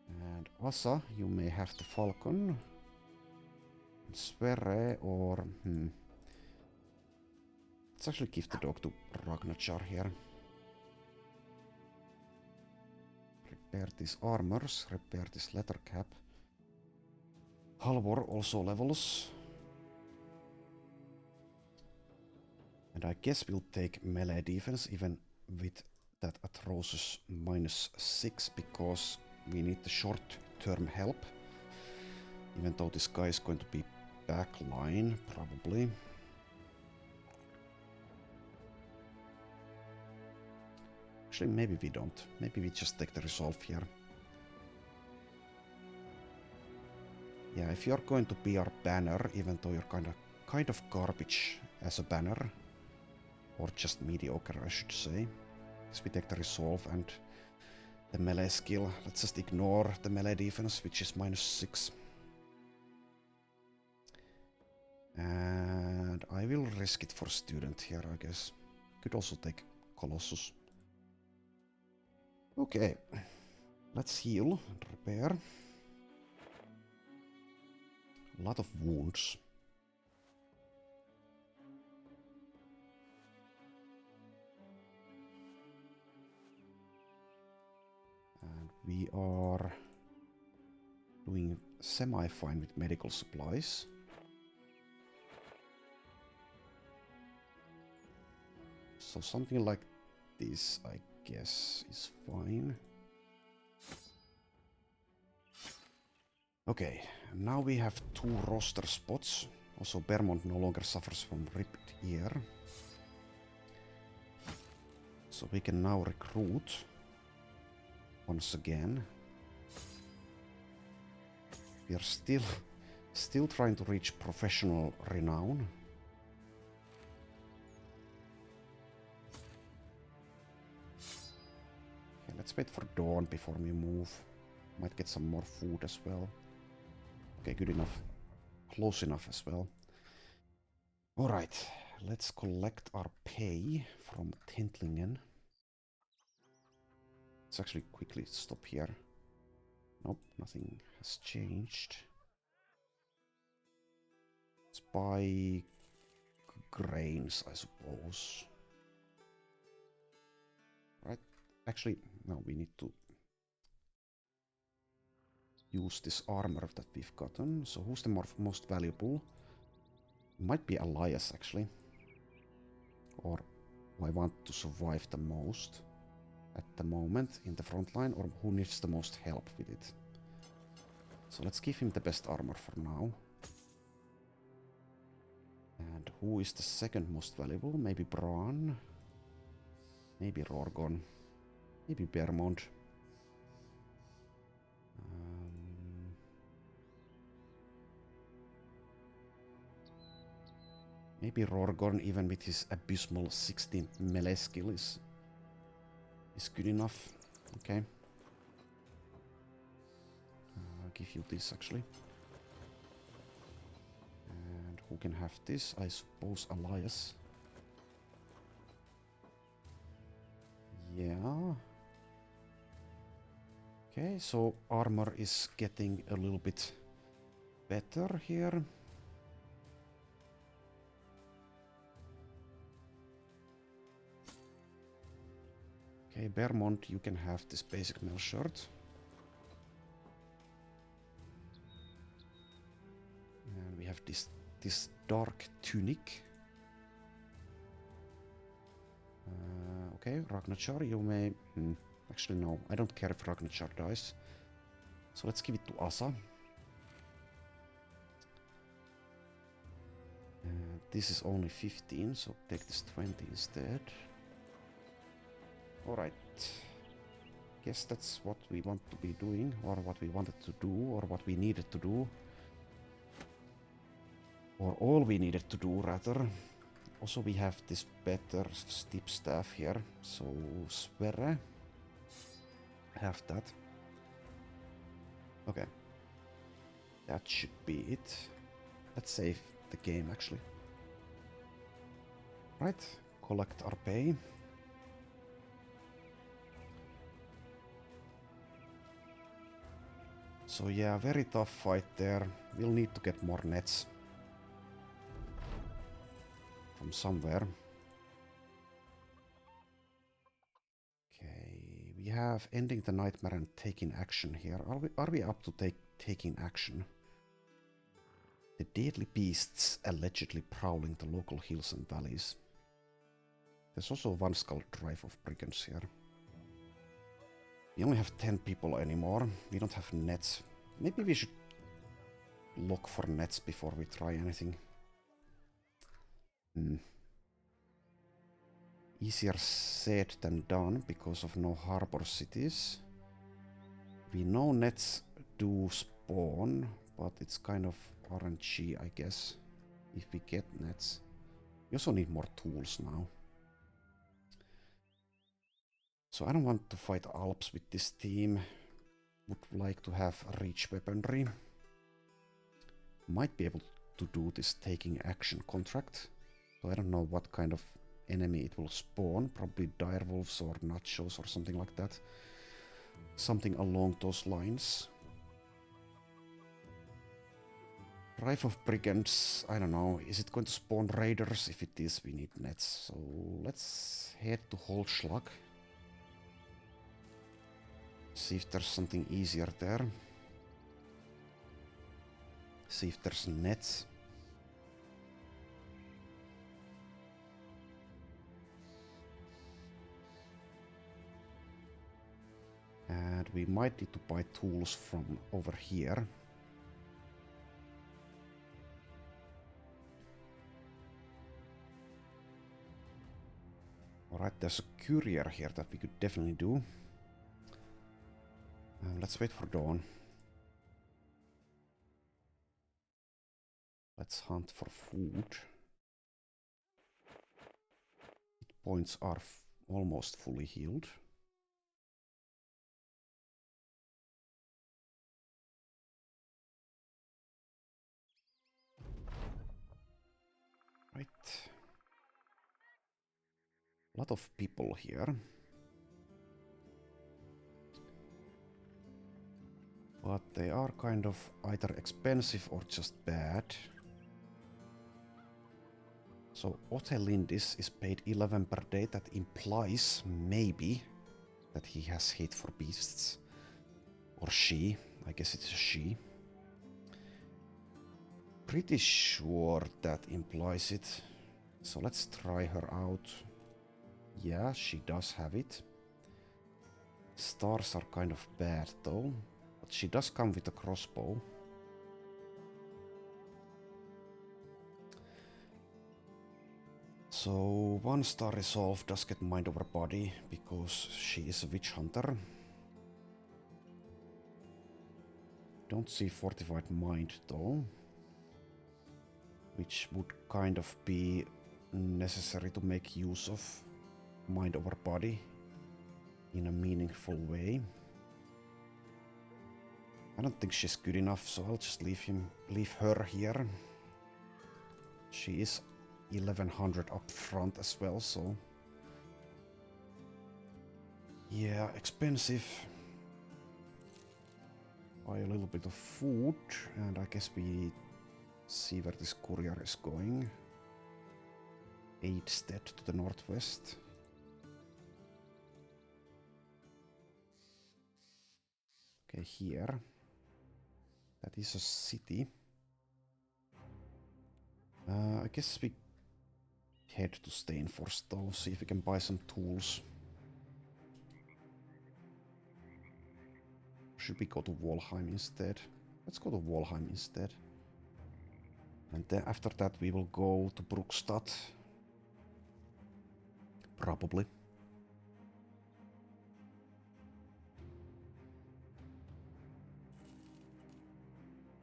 And Asa, you may have the falcon. Sverre or... Let's actually give the dog to Ragnachar here. Repair these armors, repair this leather cap. Halvor also levels. And I guess we'll take melee defense even with that atrocious -6 because we need the short-term help. Even though this guy is going to be backline, probably. Actually, maybe we don't. Maybe we just take the resolve here. Yeah, if you're going to be our banner, even though you're kind of garbage as a banner, or just mediocre, I should say. So we take the resolve and the melee skill. Let's just ignore the melee defense, which is -6. And I will risk it for student here, I guess. Could also take Colossus. Okay, let's heal and repair. A lot of wounds. And we are doing semi-fine with medical supplies. So something like this, I guess, is fine. Okay, now we have 2 roster spots. Also, Bermont no longer suffers from ripped ear. So we can now recruit once again. We are still trying to reach professional renown. Okay, let's wait for dawn before we move. Might get some more food as well. Okay, good enough. Close enough as well. Alright, let's collect our pay from Tentlingen. Let's actually quickly stop here. Nope, nothing has changed. Let's buy grains, I suppose. Right, actually, no, we need to use this armor that we've gotten. So who's the most valuable? Might be Elias, actually. Or who I want to survive the most at the moment in the front line, or who needs the most help with it. So let's give him the best armor for now. And who is the second most valuable? Maybe Bran. Maybe Rorgon. Maybe Bermond. Maybe Rorgon, even with his abysmal 16 melee skill, is good enough. Okay. I'll give you this actually. And who can have this? I suppose Elias. Yeah. Okay, so armor is getting a little bit better here. Okay, Bermond, you can have this basic mail shirt. And we have this dark tunic. Okay, Ragnachar, you may... actually, no, I don't care if Ragnachar dies. So let's give it to Asa. This is only 15, so take this 20 instead. Alright. Guess that's what we want to be doing, or what we wanted to do, or what we needed to do. Or all we needed to do, rather. Also, we have this better steep staff here, so Sverre. Have that. Okay. That should be it. Let's save the game, actually. Right, collect our pay. So yeah, very tough fight there. We'll need to get more nets. From somewhere. Okay, we have ending the nightmare and taking action here. Are we up to taking action? The deadly beasts allegedly prowling the local hills and valleys. There's also one skull drive of brigands here. We only have 10 people anymore. We don't have nets. Maybe we should look for nets before we try anything. Easier said than done because of no harbor cities. We know nets do spawn, but it's kind of RNG, I guess, if we get nets. We also need more tools now. So I don't want to fight Alps with this team. Would like to have reach weaponry. Might be able to do this taking action contract. So I don't know what kind of enemy it will spawn. Probably direwolves or nachos or something like that. Something along those lines. Drive of brigands, I don't know. Is it going to spawn raiders? If it is, we need nets. So let's head to Holschlag. See if there's something easier there. See if there's nets. And we might need to buy tools from over here. Alright, there's a courier here that we could definitely do. Let's wait for dawn. Let's hunt for food. Hit points are almost fully healed. Right. A lot of people here. But they are kind of either expensive or just bad. So Otelindis is paid 11 per day. That implies maybe that he has hate for beasts. Or she. I guess it's a she. Pretty sure that implies it. So let's try her out. Yeah, she does have it. Stars are kind of bad though. But she does come with a crossbow. So 1-star resolve does get mind over body because she is a witch hunter. Don't see fortified mind though, which would kind of be necessary to make use of mind over body in a meaningful way. I don't think she's good enough, so I'll just leave her here. She is 1100 up front as well, so yeah, expensive. Buy a little bit of food, and I guess we see where this courier is going. Aidstead to the northwest. Okay, here. That is a city. I guess we head to Stainforce though, see if we can buy some tools. Should we go to Walheim instead? Let's go to Walheim instead. And then after that we will go to Brookstad. Probably.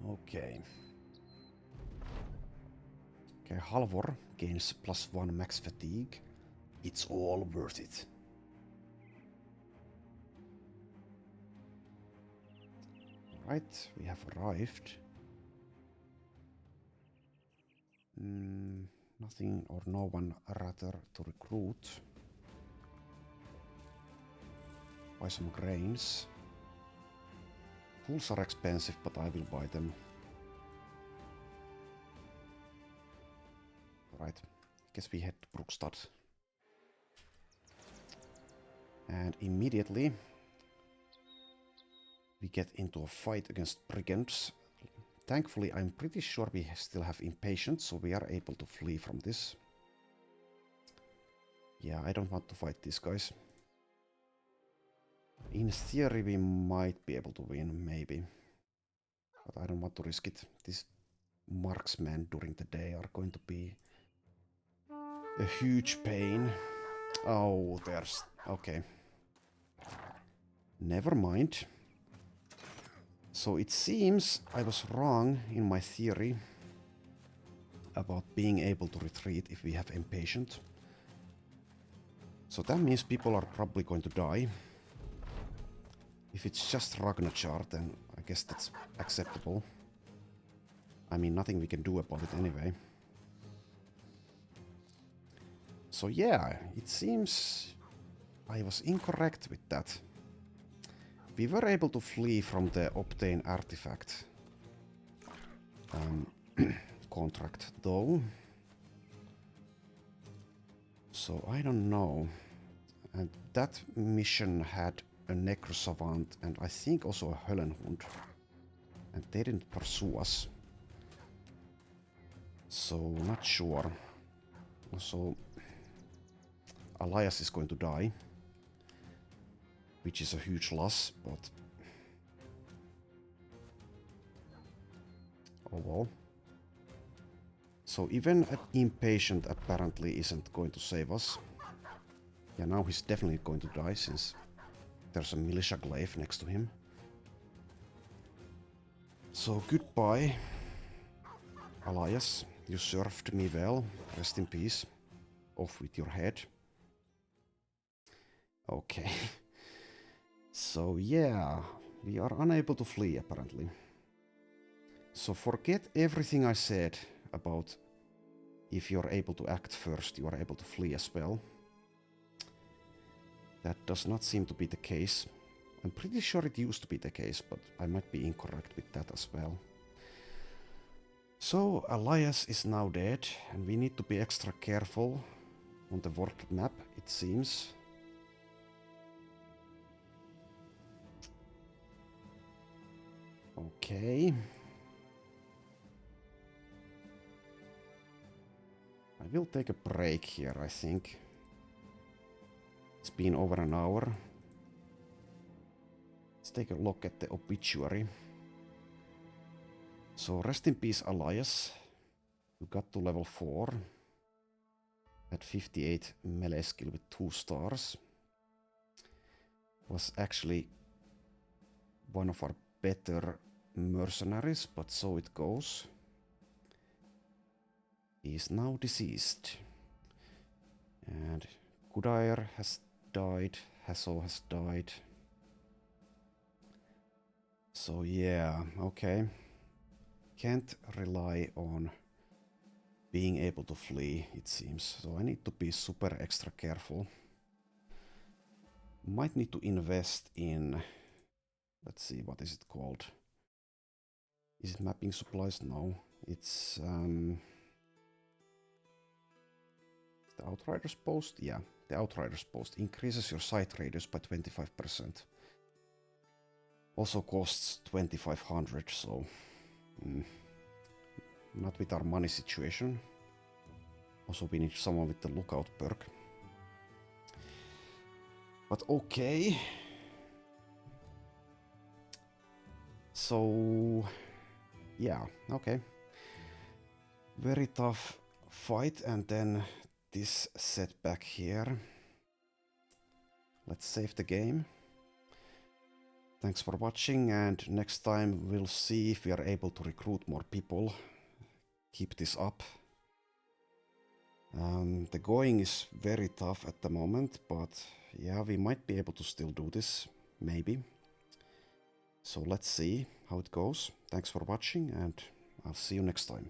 Okay. Okay, Halvor gains +1 max fatigue. It's all worth it. Right, we have arrived. Nothing or no one rather to recruit. Buy some grains. Tools are expensive, but I will buy them. Right, guess we head to Brookstad. And immediately we get into a fight against brigands. Thankfully, I'm pretty sure we still have impatience, so we are able to flee from this. Yeah, I don't want to fight these guys. In theory, we might be able to win, maybe. But I don't want to risk it. These marksmen during the day are going to be a huge pain. Oh, there's... okay. Never mind. So it seems I was wrong in my theory about being able to retreat if we have impatient. So that means people are probably going to die. If it's just Ragnachar, then I guess that's acceptable. I mean, nothing we can do about it anyway. So yeah, it seems I was incorrect with that. We were able to flee from the obtain artifact contract though. So I don't know. And that mission had a Necrosavant and I think also a Höllenhund. And they didn't pursue us. So not sure. So Elias is going to die. Which is a huge loss, but... oh well. So even an impatient apparently isn't going to save us. Yeah, now he's definitely going to die since there's a militia glaive next to him. So goodbye, Elias. You served me well. Rest in peace. Off with your head. Okay. So yeah, we are unable to flee apparently. So forget everything I said about if you're able to act first, you are able to flee as well. That does not seem to be the case. I'm pretty sure it used to be the case, but I might be incorrect with that as well. So Elias is now dead, and we need to be extra careful on the world map, it seems. Okay. I will take a break here, I think. It's been over an hour. Let's take a look at the obituary. So rest in peace, Elias. You got to level 4. Had 58 melee skill with 2 stars. Was actually one of our better mercenaries, but so it goes. He is now deceased. And Goodire has died, Hasso has died. So yeah, okay. Can't rely on being able to flee, it seems. So I need to be super extra careful. Might need to invest in... Let's see, what is it called? Is it mapping supplies? No. It's... the Outriders post? Yeah, the Outriders post increases your sight radius by 25%. Also costs 2500, so... not with our money situation. Also we need someone with the lookout perk. But okay. So... yeah, okay. Very tough fight, and then this setback here. Let's save the game. Thanks for watching, and next time we'll see if we are able to recruit more people. Keep this up. The going is very tough at the moment, but yeah, we might be able to still do this, maybe. So let's see how it goes. Thanks for watching, and I'll see you next time.